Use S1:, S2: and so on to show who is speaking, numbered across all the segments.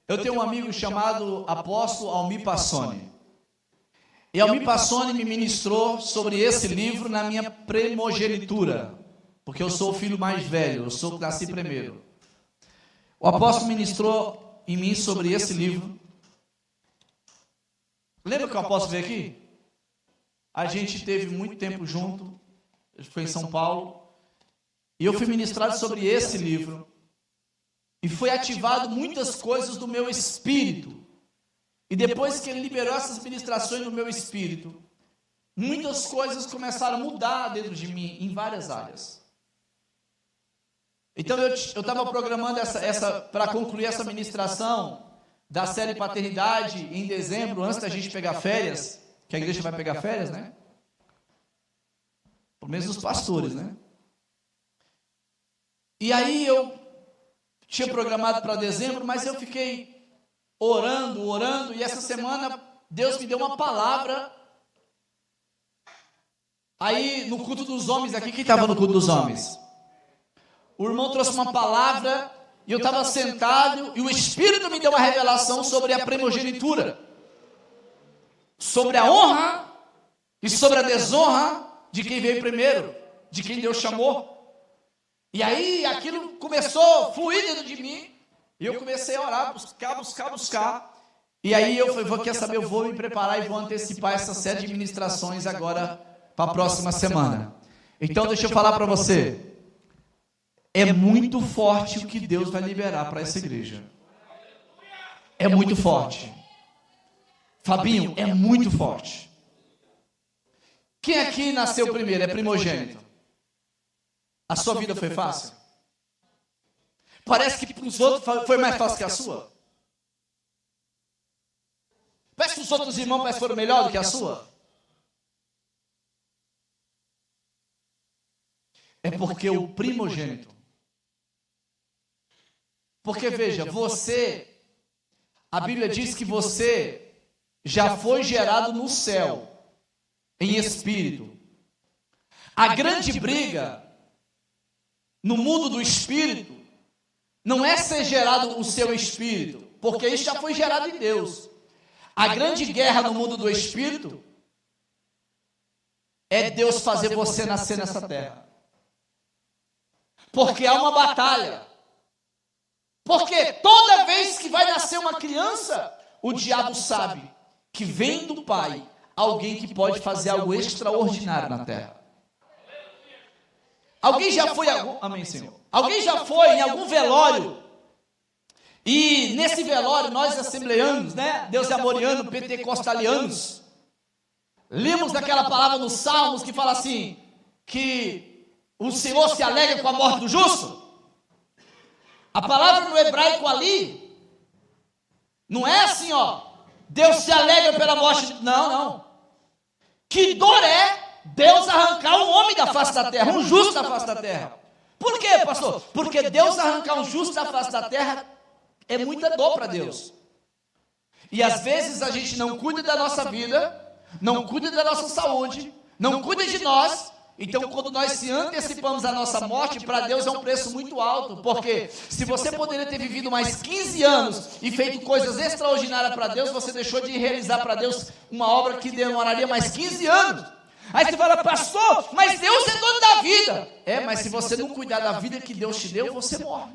S1: Eu tenho um amigo chamado Apóstolo Almir Passoni. E Almir Passoni me ministrou sobre esse livro na minha primogenitura, porque eu sou o filho mais velho, eu sou o que nasci primeiro. O apóstolo ministrou em mim sobre esse livro. Lembra que o apóstolo veio aqui? A gente teve muito tempo junto, foi em São Paulo, e eu fui ministrado sobre esse livro. E foi ativado muitas coisas do meu espírito. E depois que ele liberou essas ministrações no meu espírito, muitas coisas começaram a mudar dentro de mim, em várias áreas. Então eu estava programando para concluir essa ministração da série Paternidade em dezembro, antes da gente pegar férias, que a igreja vai pegar férias, né? Pelo menos os pastores, né? E aí eu tinha programado para dezembro, mas eu fiquei orando, e essa semana Deus me deu uma palavra. Aí no culto dos homens aqui, quem estava no culto dos homens? O irmão trouxe uma palavra, e eu estava sentado, e o Espírito me deu uma revelação sobre a primogenitura, sobre a honra e sobre a desonra de quem veio primeiro, de quem Deus chamou. E aí aquilo começou a fluir dentro de mim, e eu comecei a orar, buscar. E aí eu falei, quer saber, eu vou me preparar e vou antecipar essa série de ministrações agora para a próxima semana. Então deixa eu falar para você, é muito forte o que Deus vai liberar para essa igreja. É muito forte. Fabinho, é muito forte. Quem aqui nasceu primeiro, é primogênito? A sua vida foi fácil? Parece que para os outros foi mais fácil que a sua? Parece que os outros irmãos foram melhor do que a sua? É porque o primogênito. Porque veja, a Bíblia diz que você já foi gerado no céu, em espírito. A grande briga no mundo do espírito não é ser gerado o seu espírito, porque isso já foi gerado em Deus. A grande guerra no mundo do espírito é Deus fazer você nascer nessa terra. Porque há uma batalha. Porque toda vez que vai nascer uma criança, o diabo sabe que vem do Pai alguém que pode fazer algo extraordinário na terra. Alguém já foi Amém, Senhor. Alguém já foi em algum velório? E nesse velório, nós assembleanos, né? Deus amoriano, pentecostalianos, lemos daquela palavra nos Salmos que fala assim, que o Senhor se alegra com a morte do justo. A palavra no hebraico ali, não é assim, Deus se alegra pela morte. Não. Que dor é Deus arrancar um homem da face da terra, um justo da face da terra. Por quê, pastor? Porque Deus arrancar um justo da face da terra é muita dor para Deus. E às vezes a gente não cuida da nossa vida, não cuida da nossa saúde, não cuida de nós. Então, quando nós se antecipamos a nossa morte, para Deus é um preço muito alto, porque se você poderia ter vivido mais 15 anos e feito coisas extraordinárias para Deus, você deixou de realizar para Deus uma obra que demoraria mais 15 anos. Aí você fala, pastor, mas Deus é dono da vida. Mas se você não cuidar da vida que Deus te deu, você morre.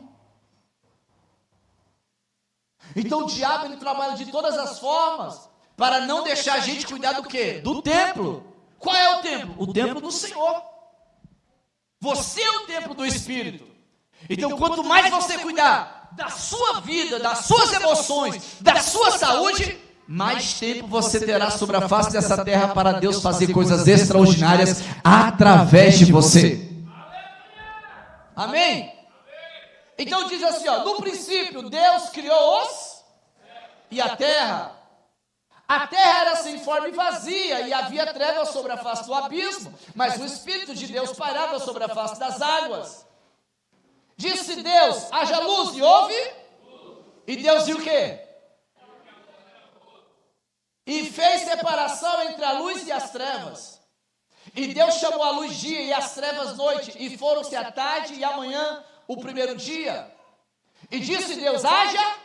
S1: Então o diabo ele trabalha de todas as formas para não deixar a gente cuidar do quê? Do templo. Qual é o templo? O templo do Senhor. Você é o templo do Espírito. Então, quanto mais você cuidar da sua vida, das suas emoções, da sua saúde, mais tempo você terá sobre a face dessa terra para Deus fazer coisas extraordinárias através de você. Amém? Então diz assim, no princípio Deus criou os e a terra. A terra era sem forma e vazia, e havia trevas sobre a face do abismo, mas o Espírito de Deus pairava sobre a face das águas. Disse Deus, haja luz, e houve? E Deus viu o quê? E fez separação entre a luz e as trevas. E Deus chamou a luz dia e as trevas noite, e foram-se a tarde e amanhã o primeiro dia. E disse Deus, haja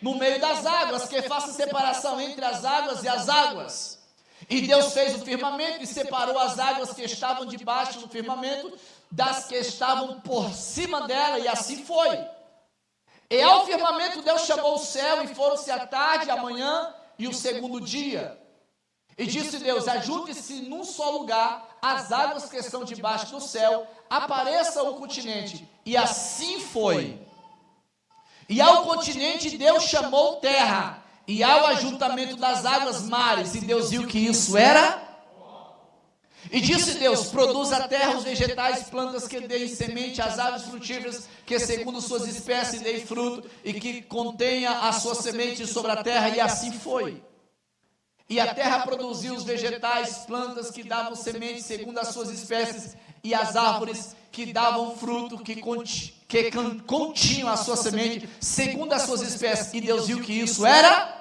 S1: no meio das águas, que faça separação entre as águas e as águas. E Deus fez o firmamento e separou as águas que estavam debaixo do firmamento das que estavam por cima dela, e assim foi. E ao firmamento Deus chamou o céu, e foram-se a tarde, a manhã e o segundo dia. E disse Deus: ajunte-se num só lugar as águas que estão debaixo do céu, apareça o continente. E assim foi. E ao continente Deus chamou terra, e ao ajuntamento das águas mares, e Deus viu que isso era. E disse Deus: produz a terra os vegetais, plantas que deem semente, as aves frutíferas, que segundo suas espécies deem fruto, e que contenha a sua semente sobre a terra, e assim foi. E a terra produziu os vegetais, plantas que davam semente segundo as suas espécies, e as árvores que davam fruto, que continham a sua semente segundo as suas espécies. E Deus viu que isso era.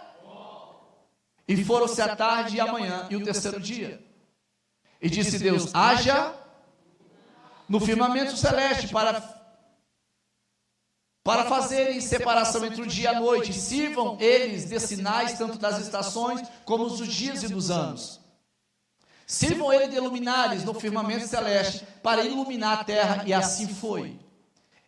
S1: E foram-se a tarde e a manhã e o terceiro dia. E disse Deus: haja no firmamento celeste para fazerem separação entre o dia e a noite, sirvam eles de sinais tanto das estações como dos dias e dos anos. Sirvam eles de luminares no firmamento celeste para iluminar a terra, e assim foi.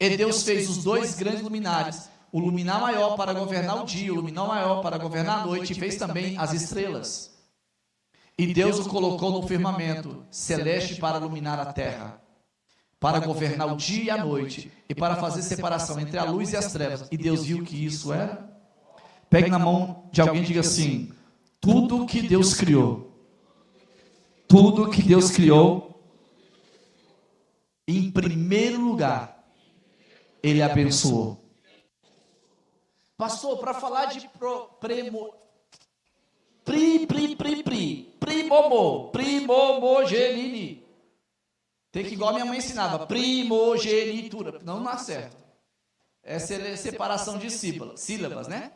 S1: E Deus fez os dois grandes luminares, o luminar maior para governar o dia, o luminar maior para governar a noite, e fez também as estrelas. E Deus o colocou no firmamento celeste para iluminar a terra, para governar o dia e a noite, e para fazer separação entre a luz e as trevas. E Deus viu que isso era. Pegue na mão de alguém e diga assim: tudo que Deus criou, tudo que Deus criou, em primeiro lugar, Ele abençoou. Pastor, para falar de primogenini, tem que, igual minha mãe ensinava, primogenitura. Não dá certo. Essa é separação de sílabas, né?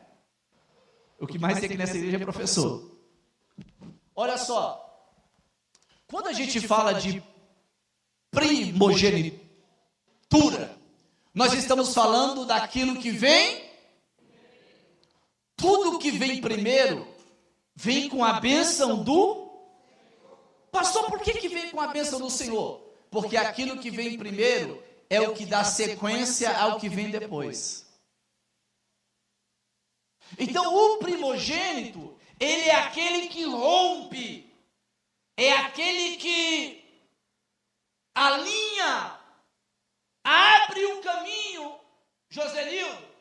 S1: O que mais tem aqui nessa igreja é professor. Olha só. Quando a gente fala de primogenitura, nós estamos falando daquilo que vem. Tudo que vem primeiro, vem com a bênção do. Pastor, por que vem com a bênção do Senhor? Porque aquilo que vem primeiro é o que dá sequência ao que vem depois. Então, o primogênito, ele é aquele que rompe, é aquele que alinha, abre o caminho, Joselildo,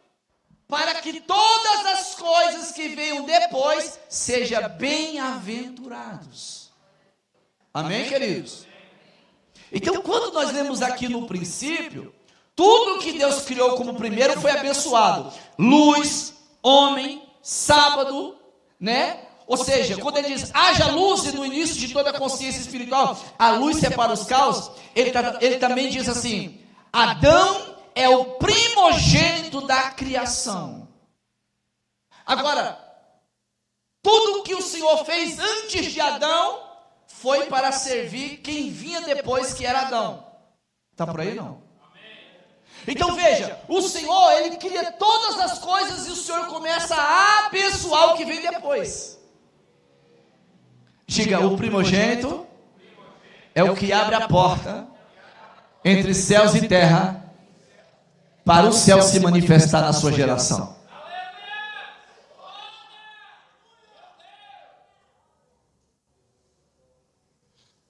S1: para que todas as coisas que venham depois sejam bem-aventurados. Amém, queridos? Então, quando nós lemos aqui no princípio, tudo que Deus criou como primeiro foi abençoado. Luz, homem, sábado, né? Ou seja, quando ele diz, haja luz, e no início de toda a consciência espiritual, a luz separa os caos, ele também diz assim, Adão é o primogênito da criação. Agora, tudo que o Senhor fez antes de Adão, foi para servir quem vinha depois, que era Adão. Está por aí, não? Então veja, o Senhor, Ele cria todas as coisas, e o Senhor começa a abençoar o que vem depois. Diga, o primogênito é o que abre a porta entre céus e terra, para o céu se manifestar na sua geração.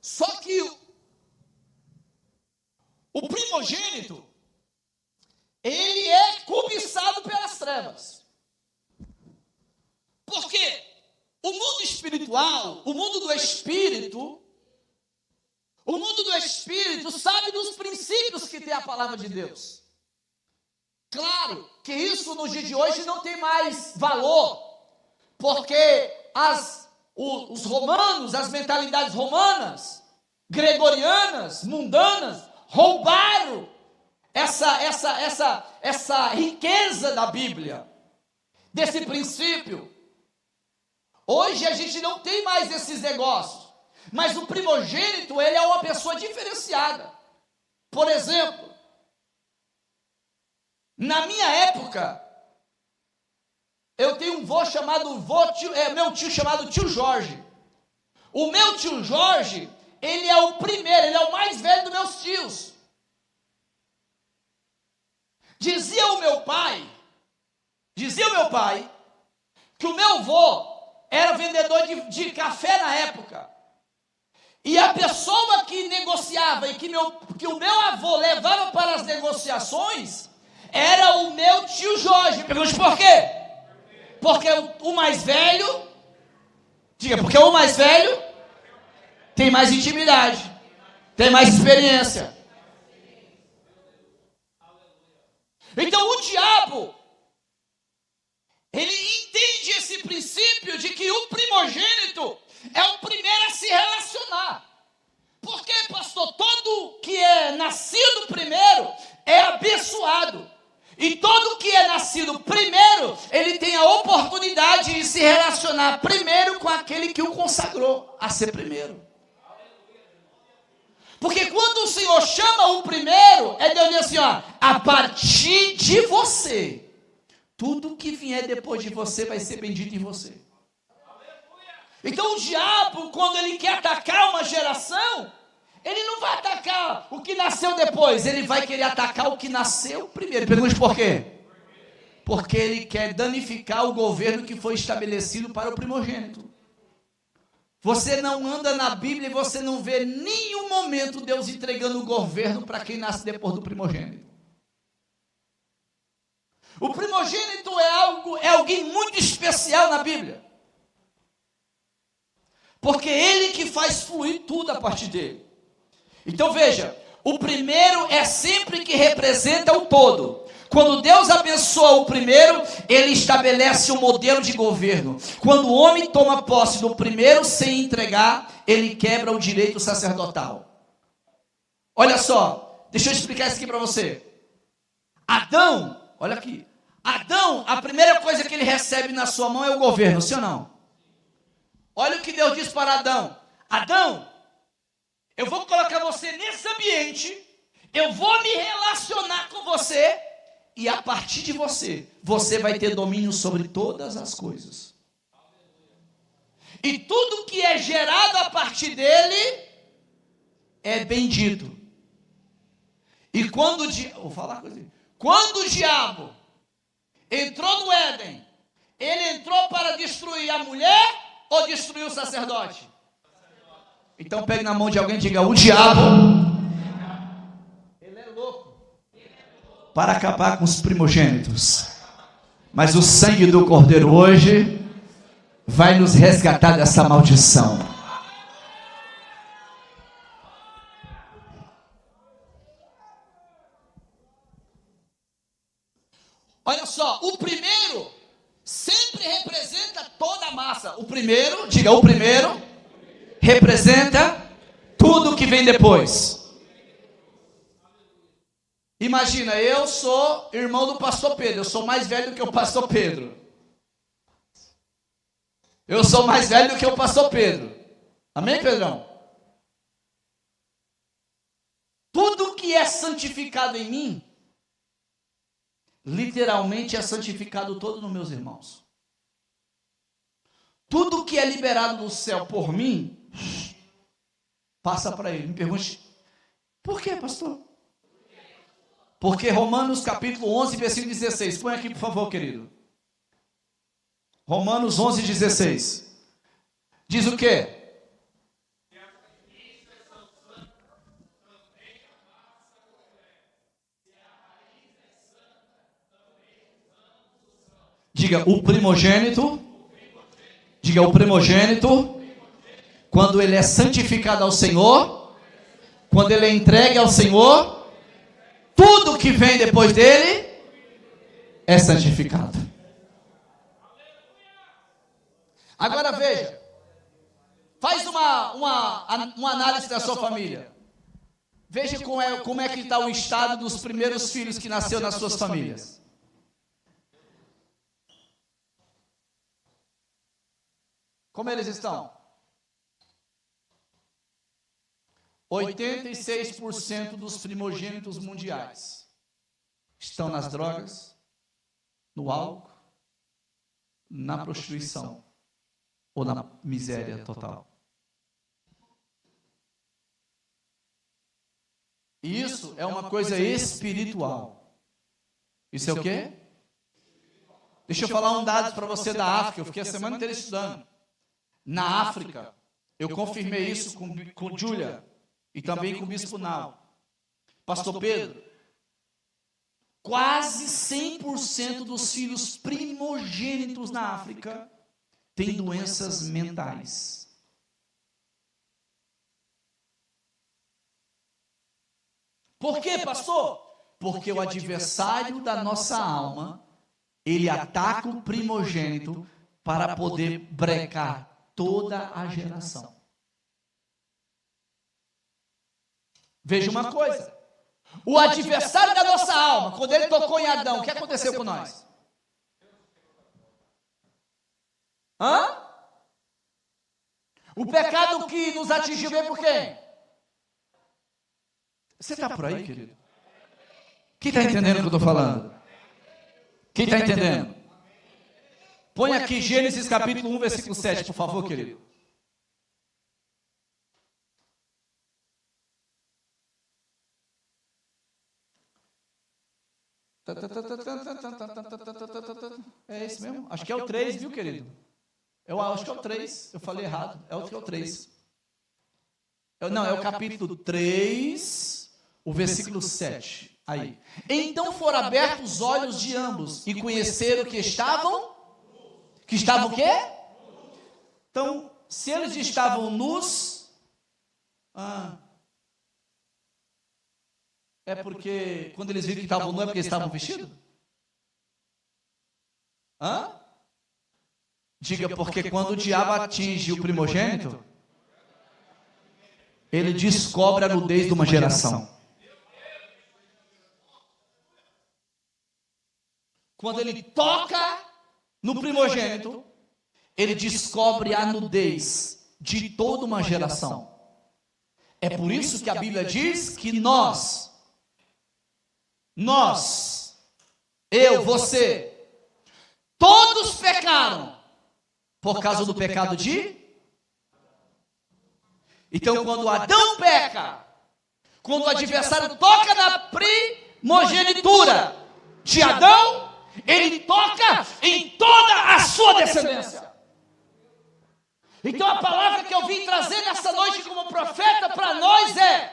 S1: Só que o primogênito, ele é cobiçado pelas trevas. Por quê? O mundo espiritual, o mundo do espírito sabe dos princípios que tem a palavra de Deus. Claro que isso nos dias de hoje não tem mais valor, porque os romanos, as mentalidades romanas, gregorianas, mundanas, roubaram essa riqueza da Bíblia, desse princípio. Hoje a gente não tem mais esses negócios, mas o primogênito, ele é uma pessoa diferenciada. Por exemplo, na minha época, um vô chamado meu tio chamado tio Jorge. O meu tio Jorge, ele é o primeiro, ele é o mais velho dos meus tios. Dizia o meu pai que o meu vô era vendedor de café na época. E a pessoa que negociava e que o meu avô levava para as negociações era o meu tio Jorge. Pergunte por quê? Porque o mais velho, porque o mais velho tem mais intimidade, tem mais experiência. Então o diabo, ele entende esse princípio de que o primogênito é o primeiro a se relacionar. Porque, pastor, todo que é nascido primeiro é abençoado. E todo que é nascido primeiro, ele tem a oportunidade de se relacionar primeiro com aquele que o consagrou a ser primeiro. Porque quando o Senhor chama o primeiro, é Deus diz assim, ó, a partir de você, tudo que vier depois de você vai ser bendito em você. Então o diabo, quando ele quer atacar uma geração, ele não vai atacar o que nasceu depois, ele vai querer atacar o que nasceu primeiro. Pergunte por quê? Porque ele quer danificar o governo que foi estabelecido para o primogênito. Você não anda na Bíblia e você não vê em nenhum momento Deus entregando o governo para quem nasce depois do primogênito. O primogênito é alguém muito especial na Bíblia. Porque ele que faz fluir tudo a partir dele. Então veja, o primeiro é sempre que representa o todo. Quando Deus abençoa o primeiro, ele estabelece um modelo de governo. Quando o homem toma posse do primeiro sem entregar, ele quebra o direito sacerdotal. Olha só, deixa eu explicar isso aqui para você. Adão, olha aqui. Adão, a primeira coisa que ele recebe na sua mão é o governo, sim ou não? Olha o que Deus diz para Adão. Adão, eu vou colocar você nesse ambiente, eu vou me relacionar com você, e a partir de você, você vai ter domínio sobre todas as coisas. E tudo que é gerado a partir dele é bendito. E quando o diabo entrou no Éden, ele entrou para destruir a mulher ou destruir o sacerdote? Então pegue na mão de alguém e diga, o diabo, ele é louco para acabar com os primogênitos. Mas o sangue do Cordeiro hoje vai nos resgatar dessa maldição. Olha só, o primeiro sempre representa toda a massa. O primeiro, diga, o primeiro representa tudo que vem depois. Imagina, eu sou irmão do pastor Pedro, eu sou mais velho do que o pastor Pedro. Eu sou mais velho do que o pastor Pedro. Amém, Pedrão? Tudo que é santificado em mim, literalmente é santificado todo nos meus irmãos. Tudo que é liberado do céu por mim, passa para ele. Me pergunte, por que, pastor? Porque Romanos capítulo 11, versículo 16. Põe aqui, por favor, querido. Romanos 11, 16. Diz o quê? Diga, o primogênito. Diga, o primogênito. Quando ele é santificado ao Senhor, quando ele é entregue ao Senhor, tudo que vem depois dele é santificado. Agora veja, faz uma análise da sua família. Veja como é que está o estado dos primeiros filhos que nasceu nas suas famílias. Como eles estão? 86% dos primogênitos mundiais estão nas drogas, no álcool, na prostituição ou na miséria total. Isso é uma coisa espiritual. Isso é o quê? Deixa eu falar um dado para você da África. Eu fiquei a semana inteira estudando. Na África, eu confirmei isso com Júlia e também com o Bispo Nau. Pastor Pedro, quase 100% dos filhos primogênitos na África têm doenças mentais. Por quê, pastor? Porque o adversário da nossa alma, ele ataca o primogênito para poder brecar toda a geração. Veja uma coisa. O adversário da nossa alma, quando ele tocou em Adão, o que aconteceu com nós? O pecado que nos atingiu veio por quem? Você está por aí, querido? Quem está entendendo o que eu estou falando? Quem está entendendo? Põe aqui Gênesis capítulo 1, versículo 7, por favor, querido. É esse mesmo? Acho que é o 3, viu, querido? Eu acho que é o 3. Eu falei errado. É o 3. Não, é o capítulo 3, o versículo 7. Aí. Então foram abertos os olhos de ambos e conheceram que estavam... Que estavam o quê? Então, se eles estavam nus... É porque, quando eles viram que estavam nus, é porque eles estavam vestidos? Diga, porque quando o diabo atinge o primogênito, ele descobre a nudez de uma geração. Quando ele toca no primogênito, ele descobre a nudez de toda uma geração. É por isso que a Bíblia diz que nós, eu, você, todos pecaram por causa do pecado de... Então, quando Adão peca, quando o adversário toca na primogenitura de Adão, ele toca em toda a sua descendência. Então, a palavra que eu vim trazer nessa noite como profeta para nós é: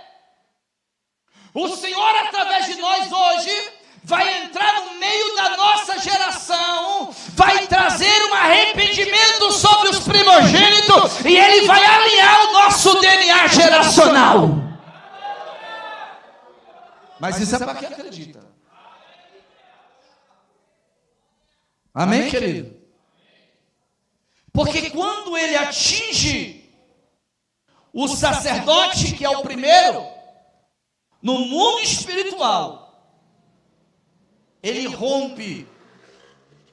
S1: o Senhor, através de nós hoje, vai entrar no meio da nossa geração, vai trazer um arrependimento sobre os primogênitos e Ele vai alinhar o nosso DNA geracional. Mas isso é para quem acredita. Amém, querido? Porque quando ele atinge o sacerdote, que é o primeiro, no mundo espiritual, ele rompe,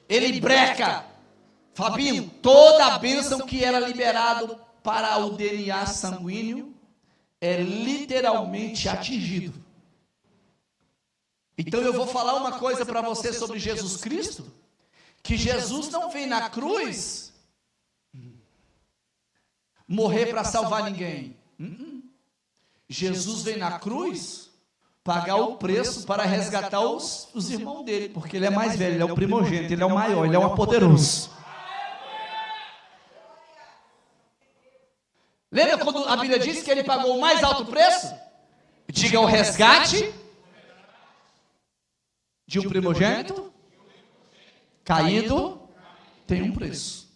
S1: ele breca, Fabinho, toda a bênção que era liberado para o DNA sanguíneo é literalmente atingido. Então eu vou falar uma coisa para você sobre Jesus Cristo, que Jesus não veio na cruz morrer para salvar ninguém. Jesus veio na cruz pagar o preço para resgatar os irmãos dele, porque ele é mais velho, ele é o primogênito, ele é o maior, ele é o poderoso. Lembra quando a Bíblia diz que ele pagou o mais alto preço? Diga, o resgate de um primogênito caído tem um preço.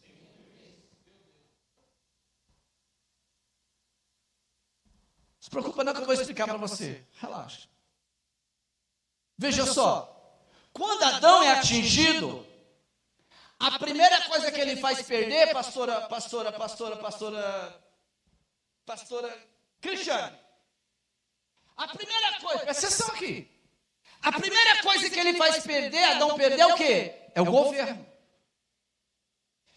S1: Não se preocupa não que eu vou explicar para você. Relaxa. Veja só. Quando Adão é atingido, a primeira coisa que ele faz perder, pastora Cristiane, a primeira coisa, presta atenção aqui. A primeira coisa que ele faz perder, Adão perdeu o quê? É o governo.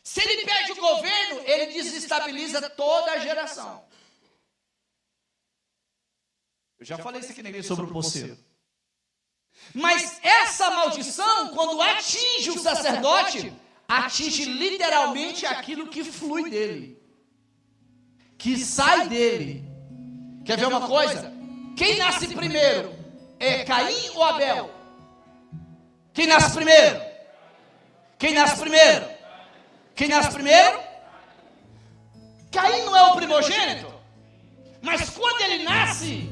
S1: Se ele perde o governo, ele desestabiliza toda a geração. Eu já falei isso aqui na igreja sobre o poceiro. Mas essa maldição, quando atinge o sacerdote, atinge literalmente aquilo que flui dele, que sai dele. Quer ver uma coisa? Quem nasce primeiro? É Caim ou Abel? Quem nasce primeiro? Quem nasce primeiro? Quem nasce primeiro? Caim não é o primogênito, mas quando ele nasce,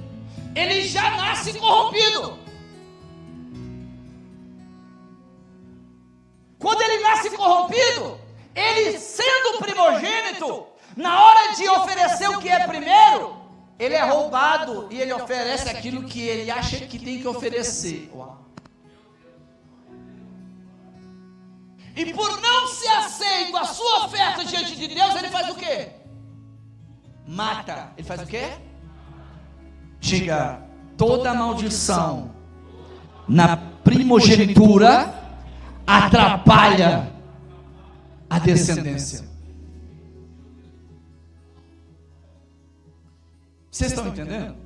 S1: ele já nasce corrompido. Quando ele nasce corrompido, ele sendo primogênito, na hora de oferecer o que é primeiro, ele é roubado e ele oferece aquilo que ele acha que tem que oferecer. Uau. E por não ser aceito a sua oferta diante de Deus, ele faz o quê? Mata. Ele faz o quê? Diga, toda maldição na primogenitura atrapalha a descendência. Vocês estão entendendo?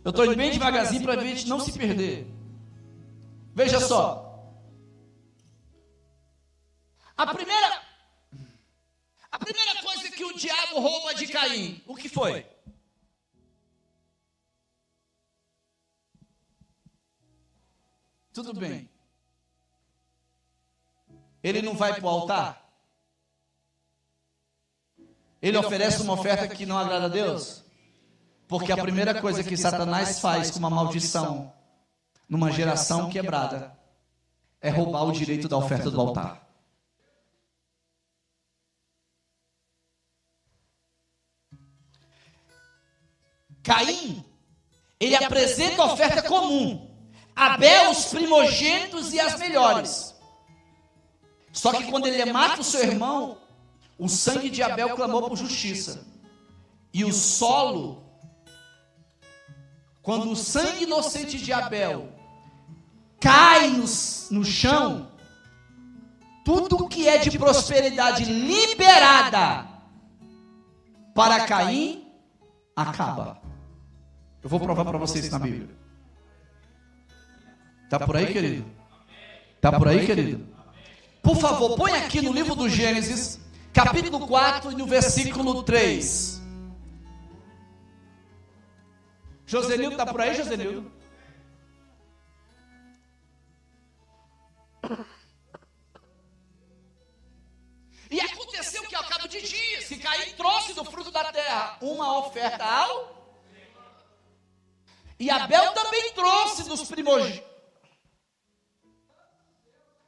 S1: Eu estou indo bem devagarzinho para a gente não se perder. Veja só. A primeira coisa que o diabo rouba de Caim, o que foi? Tudo bem. Ele não vai para o altar? Ele oferece uma oferta que não agrada a Deus? Porque a primeira coisa que Satanás faz com uma maldição numa geração quebrada é roubar o direito da oferta do altar. Caim, ele apresenta a oferta comum. Abel, os primogênitos e as melhores. Só que quando ele mata o seu irmão, o sangue de Abel clamou por justiça. E o solo, quando o sangue inocente de Abel cai no chão, tudo que é de prosperidade liberada para Caim, acaba. Eu vou provar para vocês isso na Bíblia. Está por aí, querido? Está por aí, querido? Por favor, põe aqui no livro do Gênesis, capítulo 4 e no versículo 3. Josenildo, está por aí, Josenildo? E aconteceu que ao cabo de dias, que Caim trouxe do fruto da terra uma oferta ao... E Abel também trouxe dos primogênitos.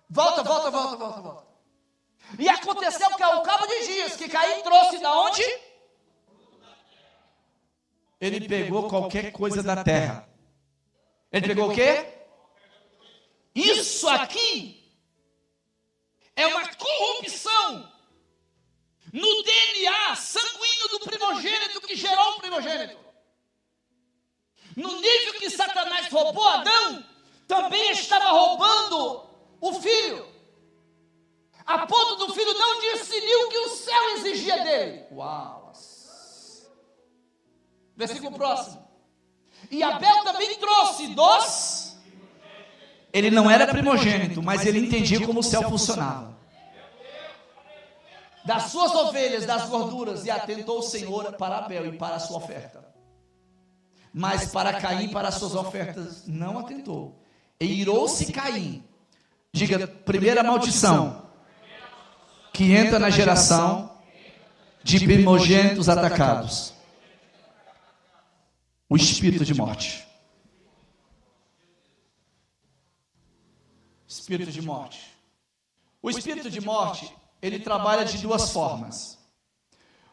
S1: Volta. E aconteceu que ao cabo de dias, que Caim trouxe da onde? Ele pegou qualquer coisa da terra. Ele pegou o quê? Isso aqui é uma corrupção no DNA sanguíneo do primogênito que gerou o primogênito. No nível que Satanás roubou Adão, também estava roubando o filho, a ponto do filho não discernir o que o céu exigia dele. Uau! Versículo próximo. E Abel também trouxe dos... Ele não era primogênito, mas ele entendia como o céu funcionava. Das suas ovelhas, das gorduras, e atentou o Senhor para Abel e para a sua oferta. Mas para Caim, para as suas ofertas, não atentou. E irou-se Caim. Diga, primeira maldição que entra na geração de primogênitos atacados: o espírito de morte. Espírito de morte. O espírito de morte, ele trabalha de duas formas.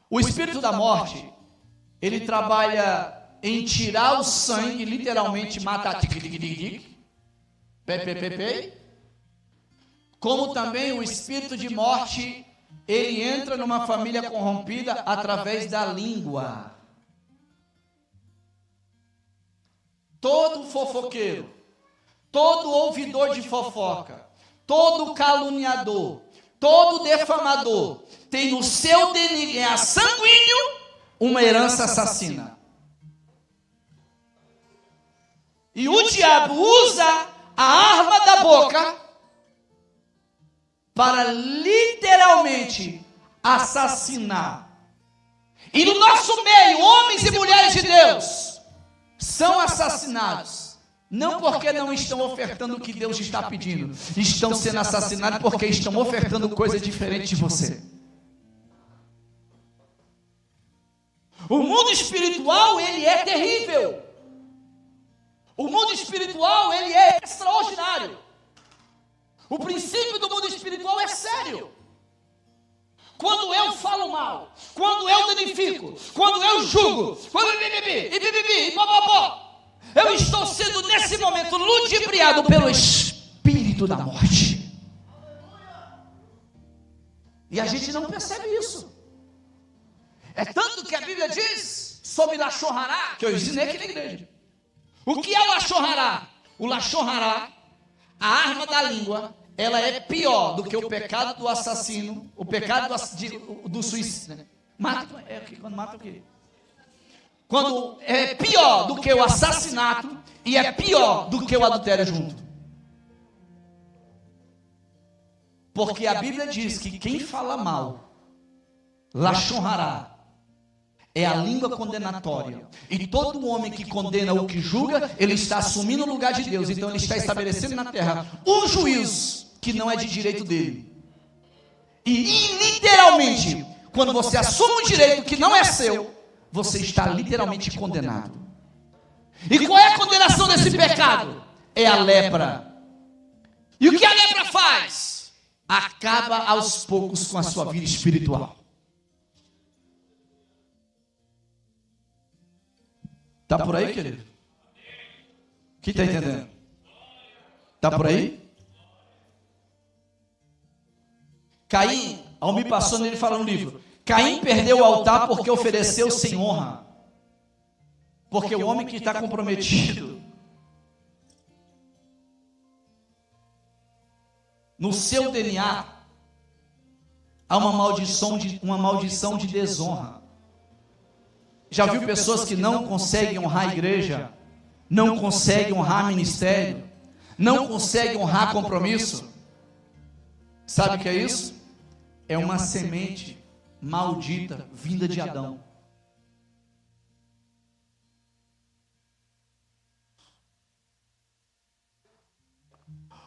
S1: O espírito da morte, ele trabalha em tirar o sangue, literalmente matar, como também o espírito de morte, ele entra numa família corrompida através da língua. Todo fofoqueiro, todo ouvidor de fofoca, todo caluniador, todo defamador, tem no seu DNA sanguíneo uma herança assassina. E o diabo usa a arma da boca para literalmente assassinar. E no nosso meio, homens e mulheres de Deus são assassinados, não porque não estão ofertando o que Deus está pedindo, estão sendo assassinados porque estão ofertando coisa diferente de você. O mundo espiritual, ele é terrível. O mundo espiritual, ele é extraordinário. O princípio do mundo espiritual é sério. Quando eu falo mal, quando eu danifico, quando eu julgo, quando eu estou sendo nesse momento ludibriado pelo espírito da morte. E a gente não percebe isso. É tanto que a Bíblia diz sobre Lashon Hará, que eu ensinei aqui na igreja. O que é o Lashon Hará? O Lashon Hará, a arma da língua, ela é pior do que o pecado do assassino, o pecado do suicídio. Né? Quando mata o quê? Quando é pior do que o assassinato e é pior do que o adultério junto. Porque a Bíblia diz que quem fala mal, Lashon Hará, é a língua condenatória. E todo homem que condena ou que julga, ele está assumindo o lugar de Deus. Então ele está estabelecendo na terra um juízo que não é de direito dele. E literalmente, quando você assume um direito que não é seu, você está literalmente condenado. E qual é a condenação desse pecado? É a lepra. E o que a lepra faz? Acaba aos poucos com a sua vida espiritual. Está por aí, querido? Quem está entendendo? Está por aí? Caim, ao me passou nele fala no livro, Caim perdeu o altar porque ofereceu sem honra. Porque o homem que está comprometido no seu DNA há uma maldição de desonra. Já viu pessoas que não conseguem honrar a igreja, não conseguem honrar ministério, não conseguem honrar compromisso? Sabe o que é isso? É uma semente maldita vinda de Adão.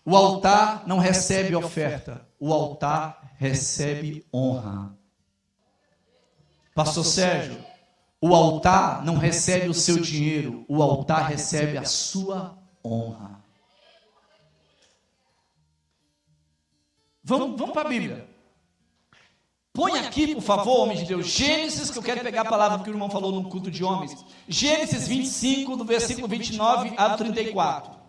S1: O altar não recebe oferta, o altar recebe honra. Pastor Sérgio, o altar não recebe o seu dinheiro, o altar recebe a sua honra. Vamos para a Bíblia. Põe aqui, por favor, homem de Deus, Gênesis, que eu quero pegar a palavra que o irmão falou no culto de homens. Gênesis 25, do versículo 29 ao 34.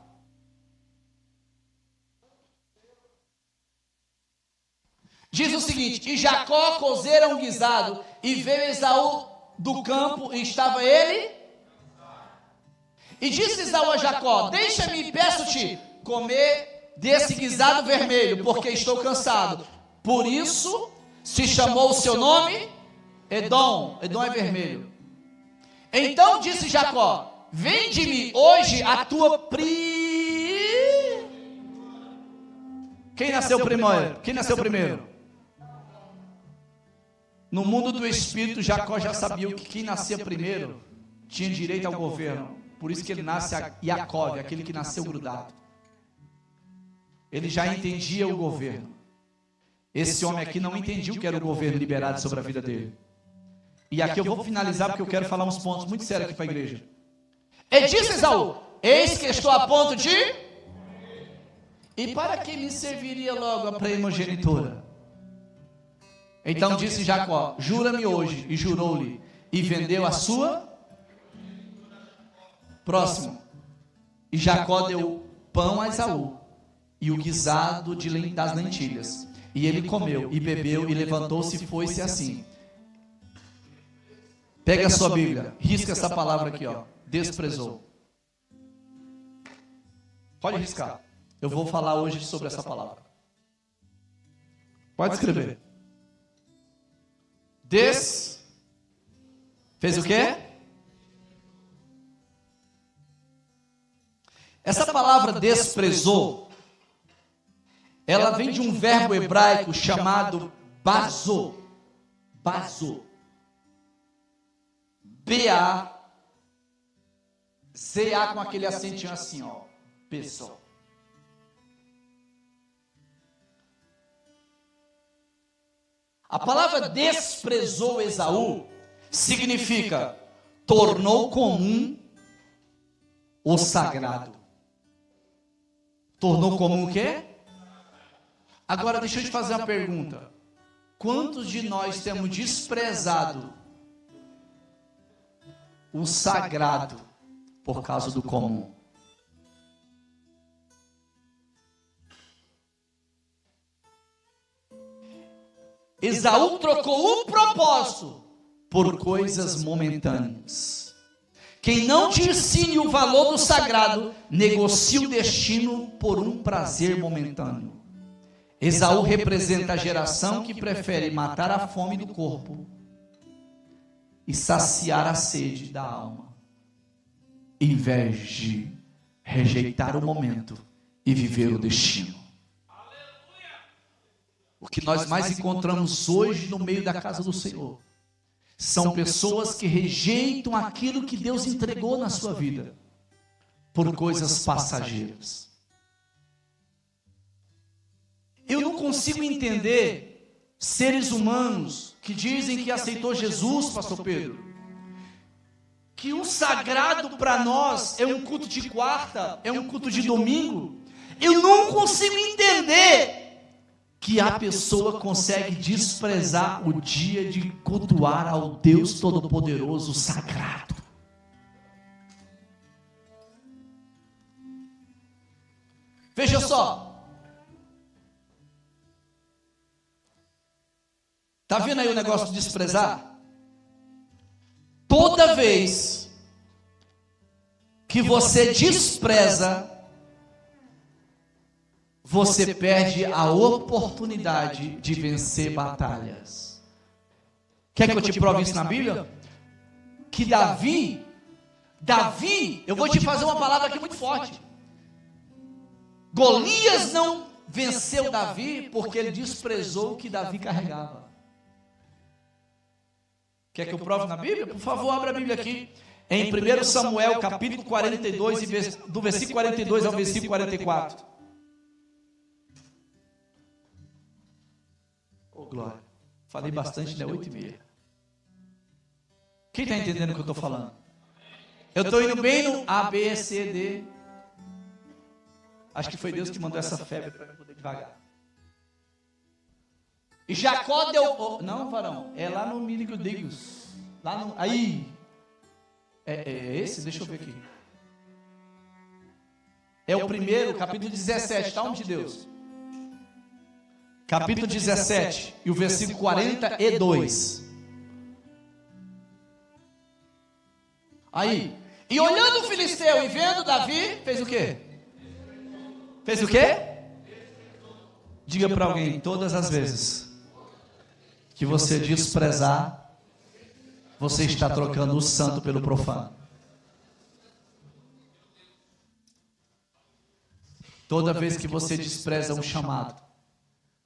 S1: Diz o seguinte: e Jacó cozera um guisado, e veio Esaú do campo, e estava ele. E disse Esaú a Jacó: deixa-me, peço-te, comer desse guisado vermelho, porque estou cansado. Por isso se chamou o seu nome Edom. Edom é vermelho. Então disse Jacó: vende-me hoje a tua Quem nasceu primeiro? Quem nasceu primeiro? No mundo do espírito, Jacó já sabia que quem nascia primeiro tinha direito ao governo. Por isso que ele nasce a Jacó, aquele que nasceu grudado. Ele já entendia o governo. Esse homem aqui não entendia o que era o governo liberado sobre a vida dele. E aqui eu vou finalizar porque eu quero falar uns pontos muito sérios aqui para a igreja. E disse Esaú: eis que estou a ponto de... E para que me serviria logo a primogenitura? Então disse Jacó: jura-me hoje. E jurou-lhe. E vendeu a sua... Próximo. E Jacó deu pão a Esaú e o guisado das lentilhas. E ele comeu e bebeu e levantou-se e foi-se assim. Pega a sua Bíblia, risca essa palavra aqui, ó. Desprezou. Pode riscar. Eu vou falar hoje sobre essa palavra. Pode escrever. Fez o quê? Essa palavra desprezou, ela vem de um verbo hebraico chamado bazo. Bazo. B-A-Z-A com aquele acentinho assim, ó. Pessoal. A palavra desprezou Esaú significa tornou comum o sagrado. Tornou comum o quê? Agora deixa eu te fazer uma pergunta. Quantos de nós temos desprezado o sagrado por causa do comum? Esaú trocou o propósito por coisas momentâneas. Quem não te ensine o valor do sagrado, negocia o destino por um prazer momentâneo. Esaú representa a geração que prefere matar a fome do corpo e saciar a sede da alma, em vez de rejeitar o momento e viver o destino. O que nós mais encontramos hoje no meio da casa do Senhor são pessoas que rejeitam aquilo que Deus entregou na sua vida por coisas passageiras. Eu não consigo entender seres humanos que dizem que aceitou Jesus, pastor Pedro, que o sagrado para nós é um culto de quarta, é um culto de domingo. Eu não consigo entender que a pessoa consegue desprezar o dia de cultuar ao Deus Todo-Poderoso sagrado. Veja só. Está vendo aí o negócio de desprezar? Toda vez que você despreza, você perde a oportunidade de vencer batalhas. Quer que eu te prove isso na Bíblia? Que Davi, eu vou te fazer uma palavra aqui muito forte. Golias não venceu Davi porque ele desprezou o que Davi carregava. Quer que eu prove na Bíblia? Por favor, abra a Bíblia aqui. Em 1 Samuel, capítulo 42, do versículo 42 ao versículo 44. Oh, glória. Falei bastante, né? 8h30. Quem está entendendo o que eu estou falando? Eu estou indo bem no A, B, C, D. Acho que foi Deus que mandou essa febre para eu poder devagar. E Jacó deu... Não, varão. É lá no Miligos. Lá no... Aí. É esse? Deixa eu ver aqui. É o primeiro, capítulo 17. Está onde Deus? Capítulo 17. E o versículo 42. Aí. E olhando o filisteu e vendo Davi, fez o quê? Fez o quê? Diga para alguém, todas as vezes que você desprezar, você está trocando o santo pelo profano. Toda vez que você despreza um chamado,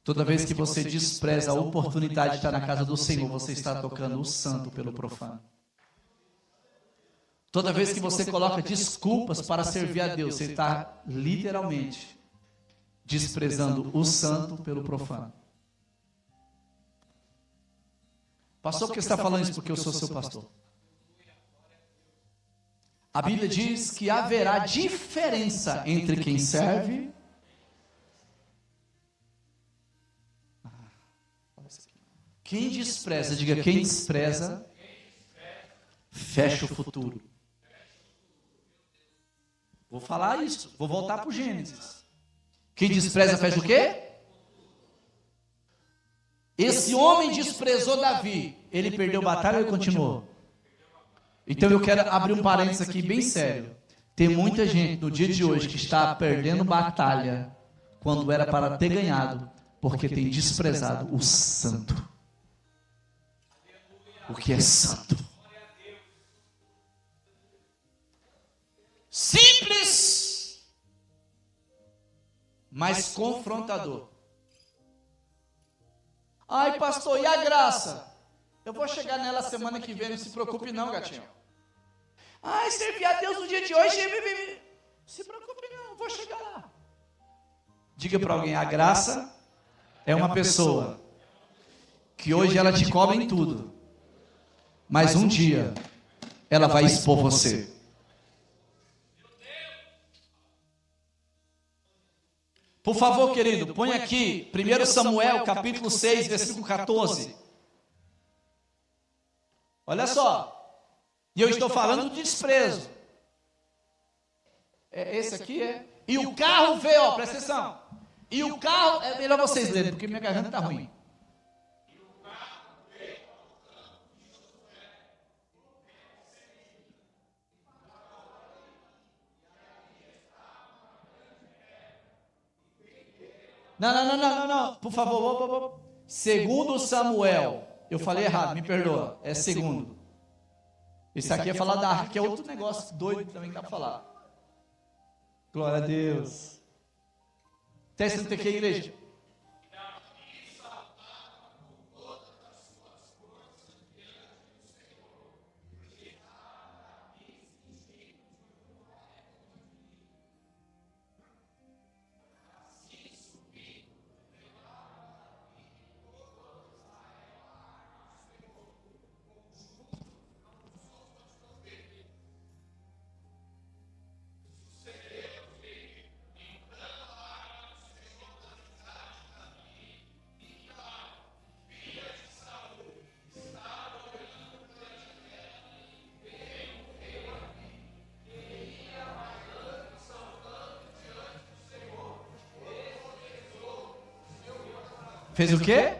S1: toda vez que você despreza a oportunidade de estar na casa do Senhor, você está trocando o santo pelo profano. Toda vez que você coloca desculpas para servir a Deus, você está literalmente desprezando o santo pelo profano. Pastor, por que você está falando isso? Porque eu sou seu pastor. A Bíblia diz que haverá diferença entre quem serve. Quem despreza, diga, quem despreza, fecha o futuro. Vou falar isso, vou voltar para o Gênesis. Quem despreza, fecha o quê? Esse homem desprezou Davi. Ele perdeu batalha ou ele continuou? Então eu quero abrir um parênteses aqui bem sério. Tem muita gente no dia de hoje que está perdendo batalha quando era para ter ganhado, porque tem desprezado o santo. O que é santo? Simples, mas confrontador. Ai, pastor, e a graça? Eu vou chegar nela semana que vem, não se preocupe não, gatinho. Ai, servir a Deus no dia de hoje, se preocupe não, vou chegar lá. Diga para alguém, a graça é uma pessoa que hoje ela te cobra em tudo, mas um dia ela vai expor você. Por favor, querido, põe aqui 1 Samuel, capítulo 6, versículo 14. Olha só. E eu estou falando de desprezo. Esse aqui é. E o carro veio, ó, presta atenção. E o carro, é melhor vocês lerem, porque minha garganta está ruim. Não, por favor. Segundo Samuel. Eu falei errado, me perdoa. É segundo. Esse aqui é falar da arca, que é outro negócio doido também que dá para falar. Glória a Deus. Teste no TQ, igreja. Fez o quê?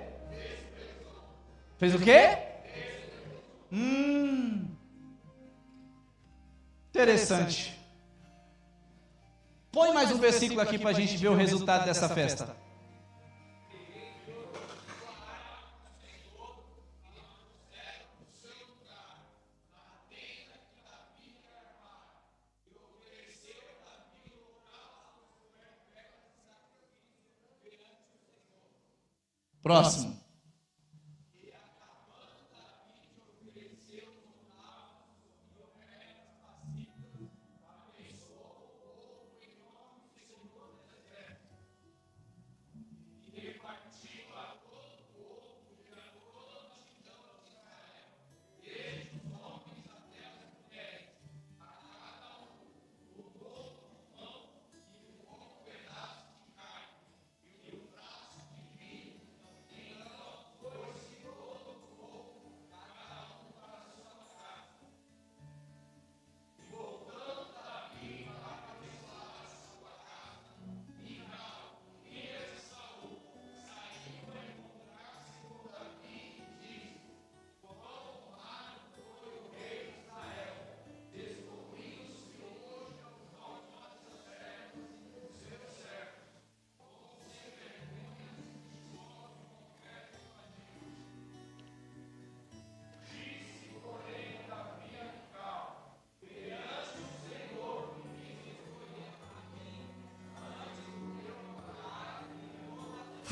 S1: Fez o quê? Interessante. Põe mais um versículo aqui para a gente ver o resultado dessa festa. Próximo.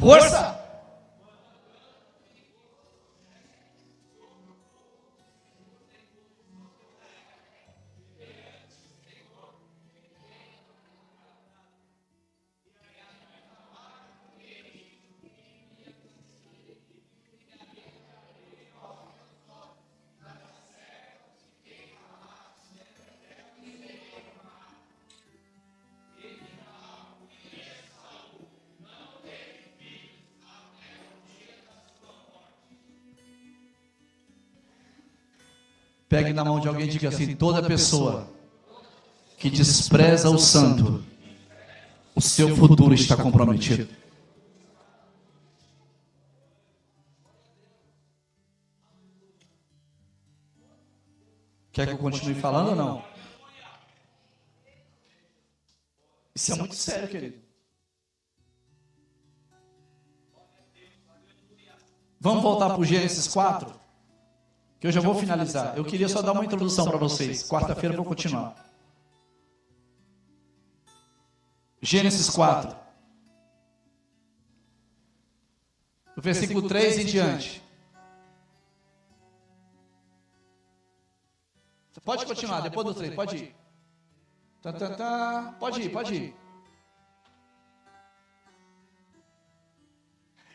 S1: Força! Pegue na mão de alguém e diga assim: toda pessoa que despreza o santo, o seu futuro está comprometido. Quer que eu continue falando ou não? Isso é muito sério, querido. Vamos voltar para o Gênesis 4? Que eu já vou finalizar. Eu queria só dar uma introdução para vocês. Quarta-feira eu vou continuar. Gênesis 4. do versículo 3 em diante. Você pode continuar, depois do 3, pode ir. Pode ir.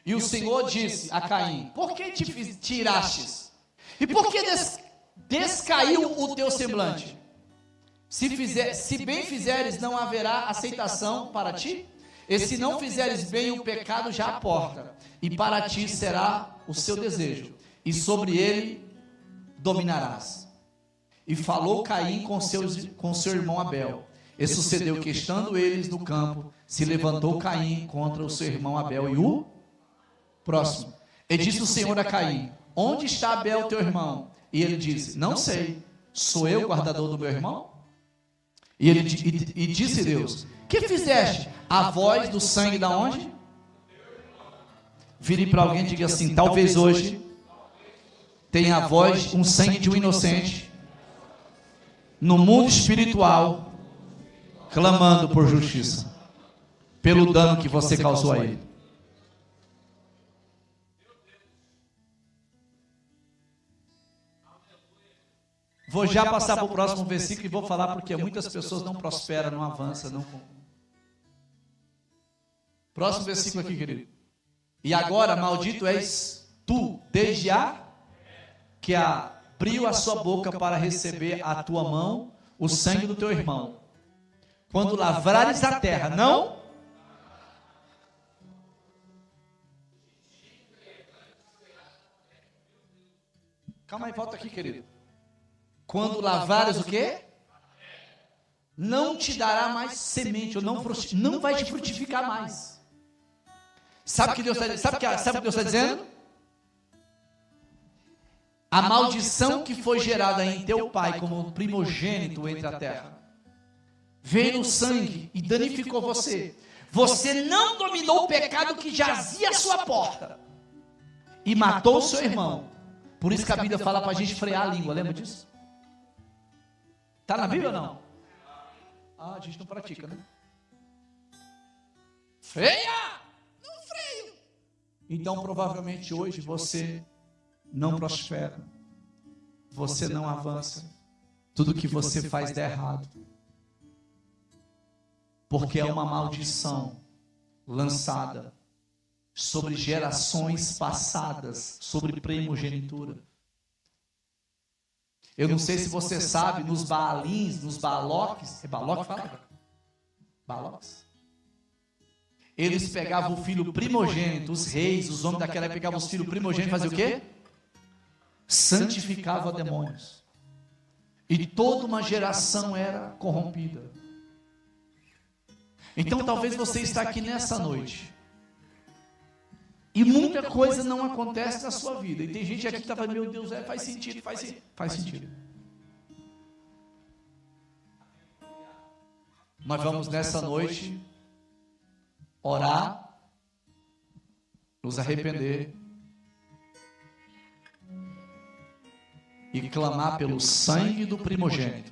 S1: E o Senhor disse a Caim: por que te tirastes? E por que descaiu o teu semblante? Se bem fizeres, não haverá aceitação para ti? E se não fizeres bem, o pecado já aporta, e para ti será o seu desejo, e sobre ele dominarás. E falou Caim com seu irmão Abel. E sucedeu que, estando eles no campo, se levantou Caim contra o seu irmão Abel e o próximo. E disse o Senhor a Caim: onde está Abel teu irmão? E ele disse: não sei, sou eu o guardador do meu irmão? E disse Deus: que fizeste? A voz do sangue da onde? Vire para alguém e diga assim: talvez hoje tenha a voz, um sangue de um inocente no mundo espiritual, clamando por justiça, pelo dano que você causou a ele. Vou já passar para o próximo versículo e vou falar porque muitas pessoas não prosperam, não avançam, não. Próximo versículo aqui, querido. E agora, maldito és tu, desde que abriu a sua boca para receber a tua mão o sangue do teu irmão. Quando lavrares a terra, não? Calma aí, volta aqui, querido. Quando lavrares o quê? Não te dará mais semente, ou não vai te frutificar mais. Sabe o que Deus está dizendo? A maldição que foi gerada em teu pai como primogênito entre a terra veio no sangue e danificou você. Você não dominou o pecado que jazia à sua porta e matou o seu irmão. Por isso que a Bíblia fala para a gente frear a língua, lembra disso? Está na Bíblia ou não? A gente não pratica, né? Freia! Não freio! Então provavelmente hoje você não prospera, você não avança, tudo que você faz dá errado, porque é uma maldição lançada sobre gerações passadas, sobre primogenitura. Eu não sei se você sabe, nos Baalins, nos Baaloques, é Baaloque fala? Baaloques. Eles pegavam o filho primogênito, os reis, os homens daquela época pegavam os filhos primogênitos e faziam o quê? Santificavam demônios. E toda uma geração era corrompida. Então talvez você está aqui nessa noite e muita coisa não acontece na sua vida. E tem gente aqui que está falando: meu Deus, faz sentido, faz sentido. Nós vamos nessa noite orar, nos arrepender e clamar pelo sangue do primogênito.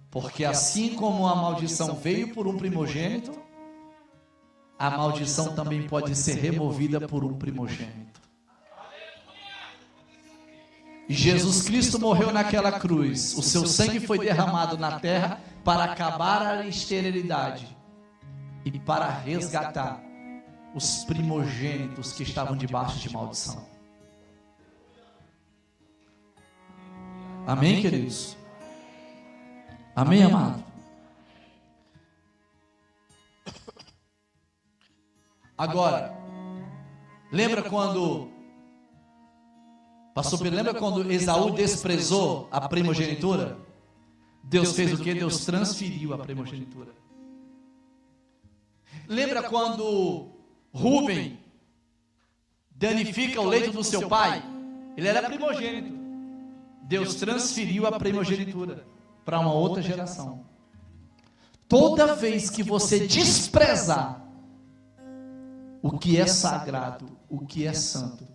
S1: Porque assim como a maldição veio por um primogênito, a maldição também pode ser removida por um primogênito. E Jesus Cristo morreu naquela cruz, o seu sangue foi derramado na terra para acabar a esterilidade e para resgatar os primogênitos que estavam debaixo de maldição. Amém, queridos? Amém, amado? Agora, lembra quando Esaú desprezou a primogenitura? Deus fez o que? Deus transferiu a primogenitura. Lembra quando Rúben danifica o leito do seu pai? Ele era primogênito. Deus transferiu a primogenitura para uma outra geração. Toda vez que você desprezar o que é sagrado, o que é santo,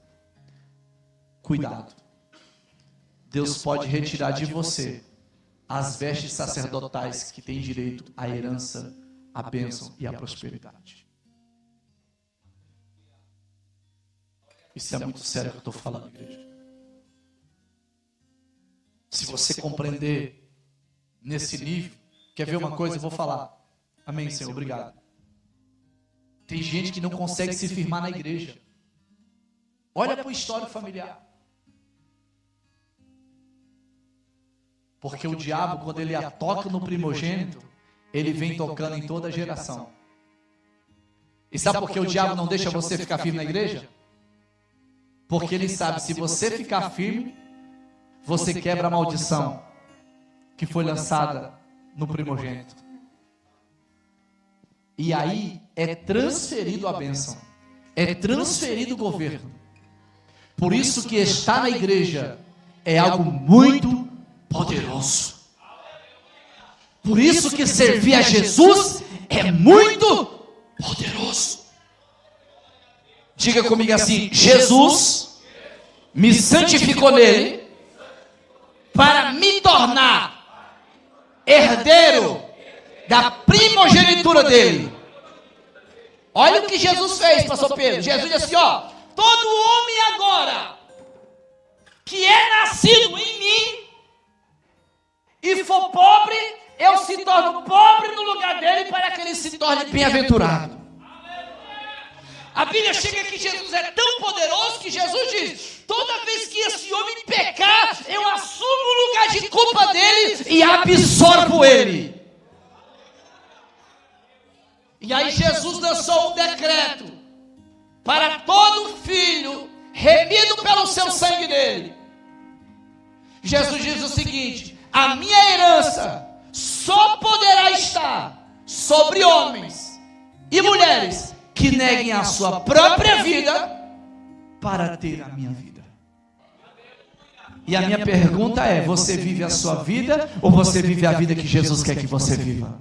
S1: cuidado. Deus pode retirar de você as vestes sacerdotais que têm direito à herança, à bênção e à prosperidade. Isso é muito sério que eu estou falando, igreja. Se você compreender nesse nível, quer ver uma coisa? Eu vou falar. Amém, Senhor, obrigado. Tem gente que não consegue se firmar na igreja. Olha para o histórico familiar. Porque o diabo, quando ele toca no primogênito, ele vem tocando em toda a geração. E sabe por que o diabo não deixa você ficar firme na igreja? Porque ele sabe, se você ficar firme, você quebra a maldição que foi lançada no primogênito. E aí é transferido a bênção, é transferido o governo. Por isso que estar na igreja é algo muito poderoso. Por isso que servir a Jesus é muito poderoso. Diga comigo assim: Jesus me santificou nele para me tornar herdeiro da primogenitura dele. Olha o que Jesus fez, pastor Pedro. Jesus disse assim, ó: todo homem agora que é nascido em mim e for pobre, eu se torno pobre no lugar dele para que ele se torne bem-aventurado. A Bíblia chega que Jesus é tão poderoso que Jesus diz: toda vez que esse homem pecar, eu assumo o lugar de culpa dele e absorvo ele. E aí Jesus lançou um decreto para todo filho remido pelo seu sangue dele. Jesus diz o seguinte: a minha herança só poderá estar sobre homens e mulheres que neguem a sua própria vida para ter a minha vida. E a minha pergunta é: você vive a sua vida ou você vive a vida que Jesus quer que você viva?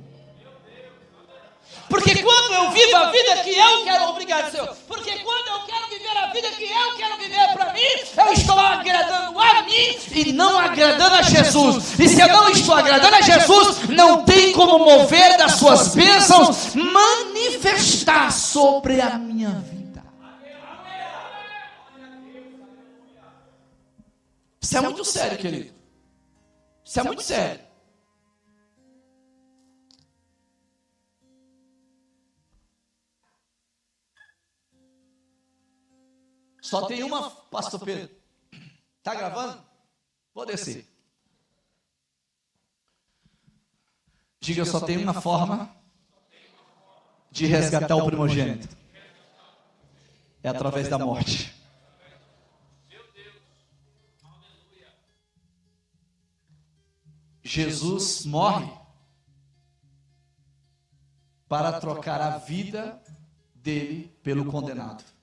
S1: Porque quando eu vivo a vida que eu quero, obrigado, Senhor, porque quando eu quero viver a vida que eu quero viver para mim, eu estou agradando a mim e não agradando a Jesus. E se eu não estou agradando a Jesus, não tem como mover das suas bênçãos manifestar sobre a minha vida. Isso é muito sério, querido. Isso é muito sério. Só tem uma, pastor Pedro. Está gravando? Vou descer. Diga, só tem uma forma de resgatar o primogênito. É através da morte. Jesus morre para trocar a vida dele pelo condenado.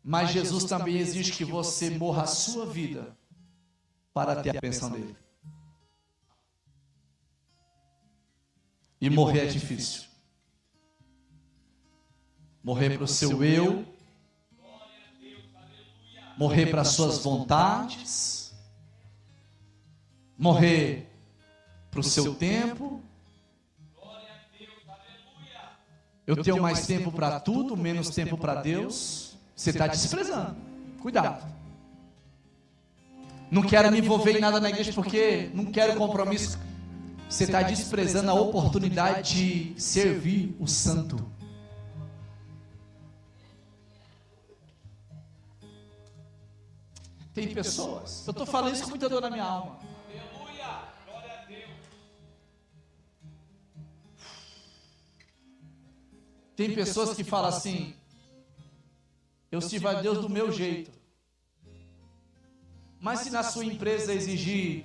S1: Mas Jesus também exige que você morra a sua vida para ter a bênção dele. E morrer é difícil. Morrer para o seu eu, morrer para as suas vontades, morrer para o seu tempo. Eu tenho mais tempo para tudo, menos tempo para Deus. Você está desprezando. Cuidado. Não quero me envolver em nada na igreja porque não quero compromisso. Você está desprezando a oportunidade de servir o santo. Tem pessoas, eu estou falando isso com muita dor na minha alma. Aleluia, glória a Deus. Tem pessoas que falam assim: eu sirvo a Deus do meu jeito. Mas se na sua empresa exigir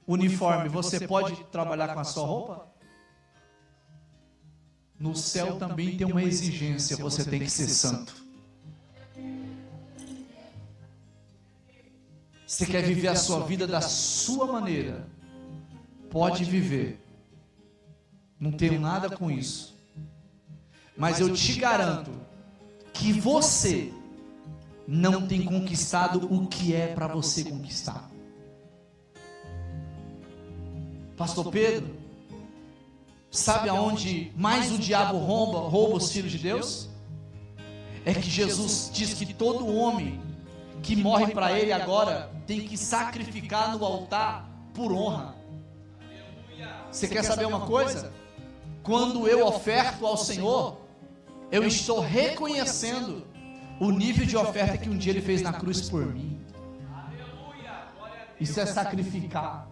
S1: uniforme, você pode trabalhar com a sua roupa? No céu também tem uma exigência, você tem que ser santo. Você quer viver a sua vida da sua maneira? Pode viver. Não tenho nada com isso. Mas eu te garanto que você não tem conquistado o que é para você conquistar. Pastor Pedro, Sabe aonde mais o diabo rouba os filhos de Deus? É que Jesus diz que todo homem que morre para ele agora tem que sacrificar no altar por honra. Você quer saber uma coisa? Quando eu oferto ao Senhor, eu estou reconhecendo o nível de oferta que um dia Ele fez na cruz por mim. Isso é sacrificar.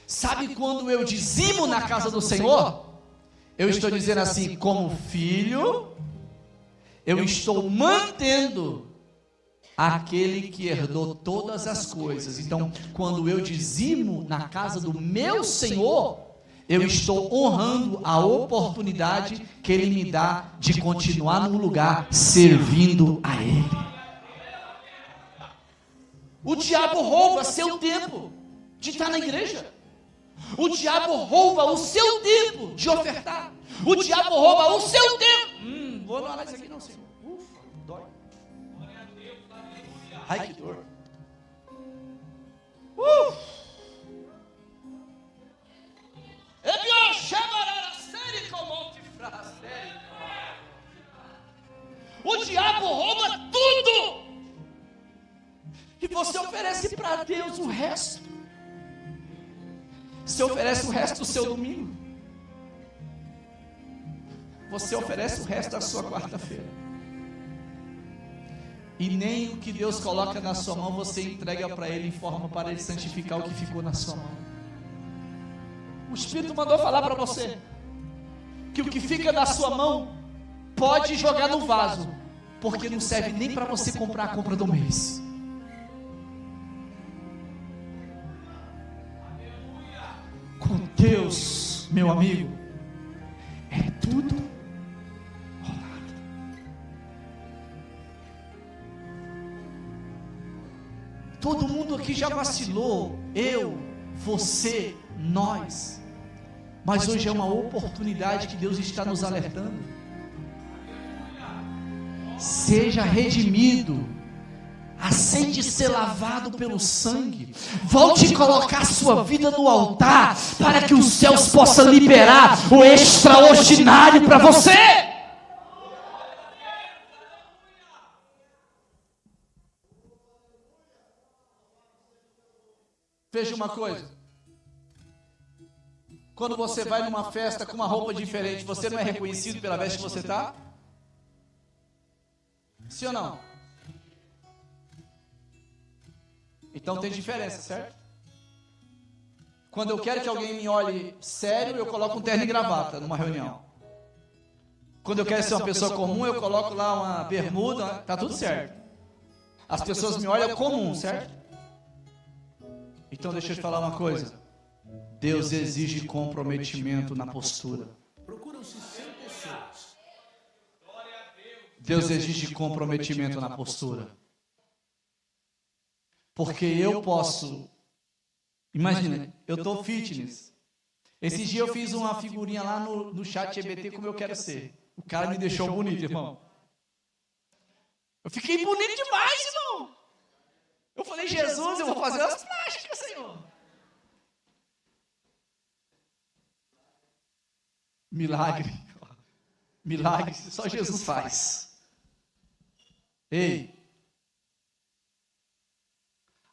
S1: Sabe quando eu dizimo na casa do Senhor? Eu estou dizendo assim, como filho, eu estou mantendo aquele que herdou todas as coisas. Então, quando eu dizimo na casa do meu Senhor, eu estou honrando a oportunidade que Ele me dá de continuar no lugar servindo a Ele. O diabo rouba seu tempo de estar na igreja. O diabo rouba o seu tempo de ofertar. O diabo rouba o seu tempo. Vou não olhar isso aqui não, Senhor. Ufa, dói. Ai, que dor. O diabo rouba tudo. E você oferece para Deus o resto. Você oferece o resto do seu domingo. Você oferece o resto da sua quarta-feira. E nem o que Deus coloca na sua mão você entrega para Ele em forma para Ele santificar o que ficou na sua mão. O Espírito mandou falar para você que o que fica na sua mão pode jogar no vaso, porque não serve nem para você comprar a compra do mês. Com Deus, meu amigo, é tudo rolado. Todo mundo aqui já vacilou, eu, você, nós, mas hoje é uma oportunidade que Deus está nos alertando. Seja redimido, aceite ser lavado pelo sangue, volte a colocar sua vida no altar, para que os céus possam liberar o extraordinário para você. Veja uma coisa, quando você vai numa festa com uma roupa diferente, você não é reconhecido pela veste que você está? Sim ou não? Então tem diferença, certo? Quando eu quero que alguém me olhe sério, eu coloco um terno e gravata numa reunião. Quando eu quero ser uma pessoa comum, eu coloco lá uma bermuda, tá tudo certo. As pessoas me olham comum, certo? Então deixa eu te falar uma coisa. Deus exige comprometimento na postura. Deus exige comprometimento na postura. Porque eu posso, imagina, eu estou fitness. Esses dias eu fiz uma figurinha lá no chat GBT como eu quero ser. O cara me deixou bonito, irmão. Eu fiquei bonito demais, irmão. Eu falei, Jesus, eu vou fazer as plásticas, Senhor. Milagre. Milagre, só Jesus faz. Ei.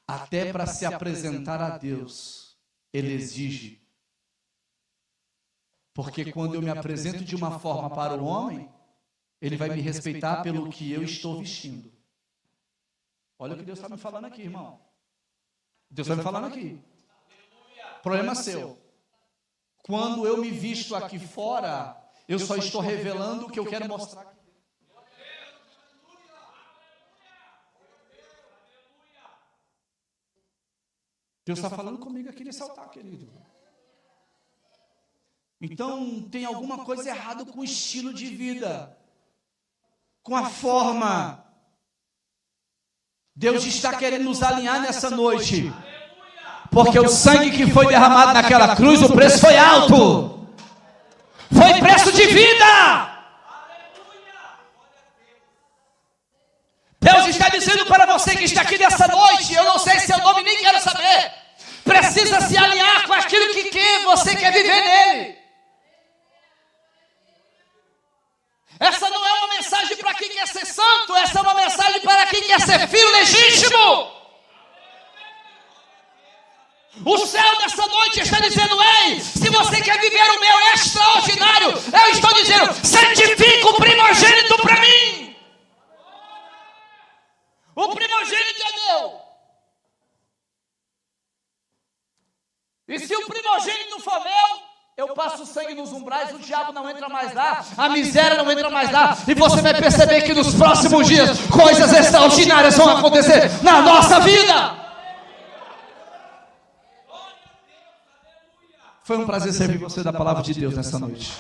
S1: Até para se apresentar a Deus, Ele exige. Porque quando eu me apresento de uma forma para o homem, Ele vai me respeitar pelo que eu estou vestindo. Olha o que Deus está me falando aqui, irmão. Deus está me falando aqui. Problema seu. Quando eu me visto aqui fora, eu só estou revelando o que eu quero mostrar aqui. Deus está falando comigo aqui nesse altar, querido. Então, tem alguma coisa errada com o estilo de vida, com a forma. Deus está querendo nos alinhar nessa noite, porque o sangue que foi derramado naquela cruz, o preço foi alto, foi preço de vida. Deus está dizendo para você que está aqui nessa noite, eu não sei seu nome, nem quero saber, precisa se alinhar com aquilo que você quer viver nele. quer ser filho legítimo. O céu dessa noite está dizendo: ei, se você quer viver o meu extraordinário, eu estou dizendo, santifica o primogênito para mim. O primogênito é meu. E se o primogênito for meu, eu passo sangue nos umbrais, o diabo não entra mais lá, a miséria não entra mais lá, e você vai perceber que nos próximos dias, coisas extraordinárias vão acontecer na nossa vida. Foi um prazer servir você da palavra de Deus nessa noite.